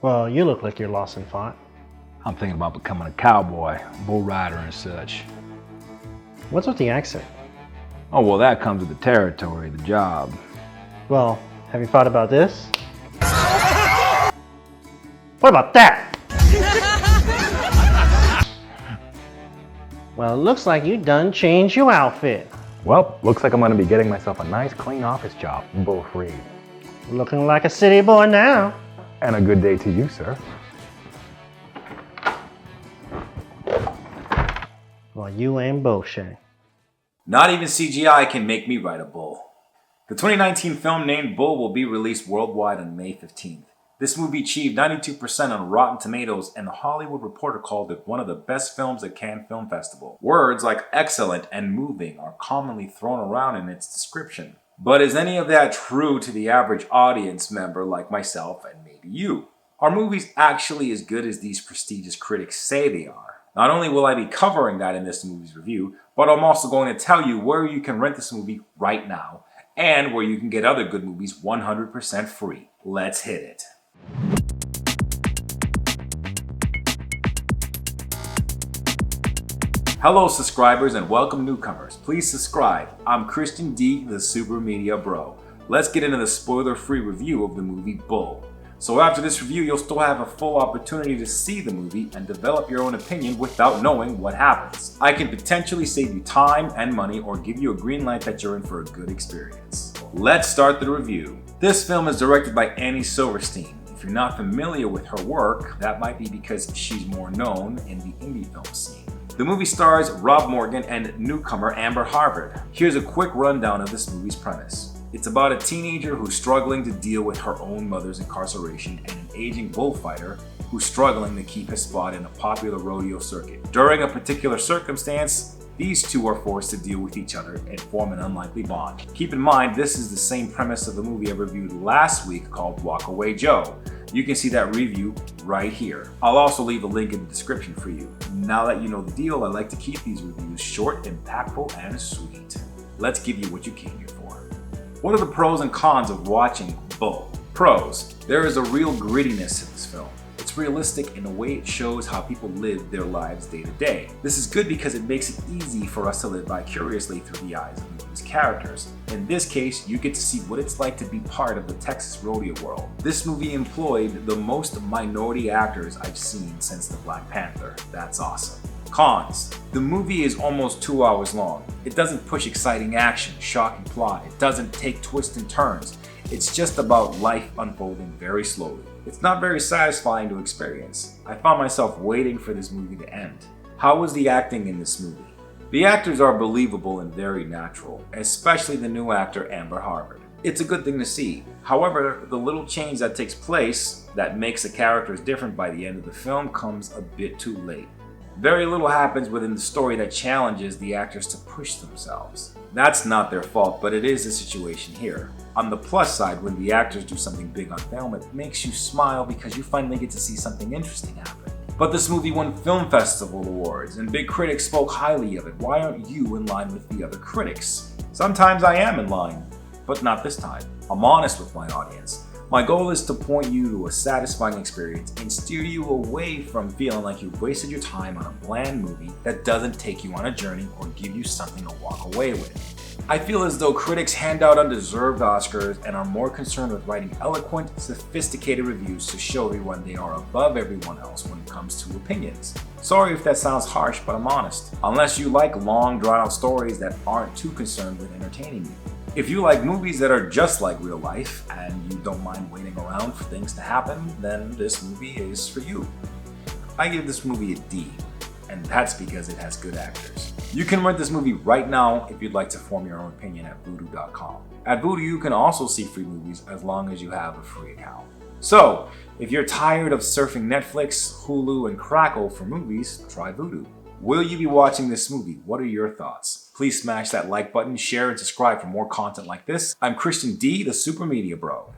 Well, you look like you're lost in thought. I'm thinking about becoming a cowboy, bull rider and such. What's with the accent? Oh, well, that comes with the territory, the job. Well, have you thought about this? What about that? Well, it looks like you done changed your outfit. Well, looks like I'm gonna be getting myself a nice clean office job, bull-free. Looking like a city boy now. And a good day to you, sir. Well, you ain't bullshit. Not even CGI can make me ride a bull. The 2019 film named Bull will be released worldwide on May 15th. This movie achieved 92% on Rotten Tomatoes, and The Hollywood Reporter called it one of the best films at Cannes Film Festival. Words like excellent and moving are commonly thrown around in its description. But is any of that true to the average audience member like myself and maybe you? Are movies actually as good as these prestigious critics say they are? Not only will I be covering that in this movie's review, but I'm also going to tell you where you can rent this movie right now, and where you can get other good movies 100% free. Let's hit it. Hello subscribers and welcome newcomers. Please subscribe. I'm Christian D, the Super Media Bro. Let's get into the spoiler-free review of the movie Bull. So after this review, you'll still have a full opportunity to see the movie and develop your own opinion without knowing what happens. I can potentially save you time and money or give you a green light that you're in for a good experience. Let's start the review. This film is directed by Annie Silverstein. If you're not familiar with her work, that might be because she's more known in the indie film scene. The movie stars Rob Morgan and newcomer Amber Harvard. Here's a quick rundown of this movie's premise. It's about a teenager who's struggling to deal with her own mother's incarceration and an aging bullfighter who's struggling to keep his spot in a popular rodeo circuit. During a particular circumstance, these two are forced to deal with each other and form an unlikely bond. Keep in mind, this is the same premise of the movie I reviewed last week called Walk Away Joe. You can see that review right here. I'll also leave a link in the description for you. Now that you know the deal, I like to keep these reviews short, impactful, and sweet. Let's give you what you came here for. What are the pros and cons of watching Bull? Pros. There is a real grittiness to this film. It's realistic in the way it shows how people live their lives day to day. This is good because it makes it easy for us to live vicariously through the eyes of these characters. In this case, you get to see what it's like to be part of the Texas rodeo world. This movie employed the most minority actors I've seen since the Black Panther. That's awesome. Cons. The movie is almost 2 hours long. It doesn't push exciting action, shocking plot. It doesn't take twists and turns. It's just about life unfolding very slowly. It's not very satisfying to experience. I found myself waiting for this movie to end. How was the acting in this movie? The actors are believable and very natural, especially the new actor Amber Harvard. It's a good thing to see. However, the little change that takes place that makes the characters different by the end of the film comes a bit too late. Very little happens within the story that challenges the actors to push themselves. That's not their fault, but it is the situation here. On the plus side, when the actors do something big on film, it makes you smile because you finally get to see something interesting happen. But this movie won film festival awards, and big critics spoke highly of it. Why aren't you in line with the other critics? Sometimes I am in line, but not this time. I'm honest with my audience. My goal is to point you to a satisfying experience and steer you away from feeling like you've wasted your time on a bland movie that doesn't take you on a journey or give you something to walk away with. I feel as though critics hand out undeserved Oscars and are more concerned with writing eloquent, sophisticated reviews to show everyone they are above everyone else when it comes to opinions. Sorry if that sounds harsh, but I'm honest. Unless you like long, drawn-out stories that aren't too concerned with entertaining you. If you like movies that are just like real life and you don't mind waiting around for things to happen, then this movie is for you. I give this movie a D, and that's because it has good actors. You can rent this movie right now if you'd like to form your own opinion at Vudu.com. At Vudu, you can also see free movies as long as you have a free account. So, if you're tired of surfing Netflix, Hulu, and Crackle for movies, try Vudu. Will you be watching this movie? What are your thoughts? Please smash that like button, share, and subscribe for more content like this. I'm Christian D, the Super Media Bro.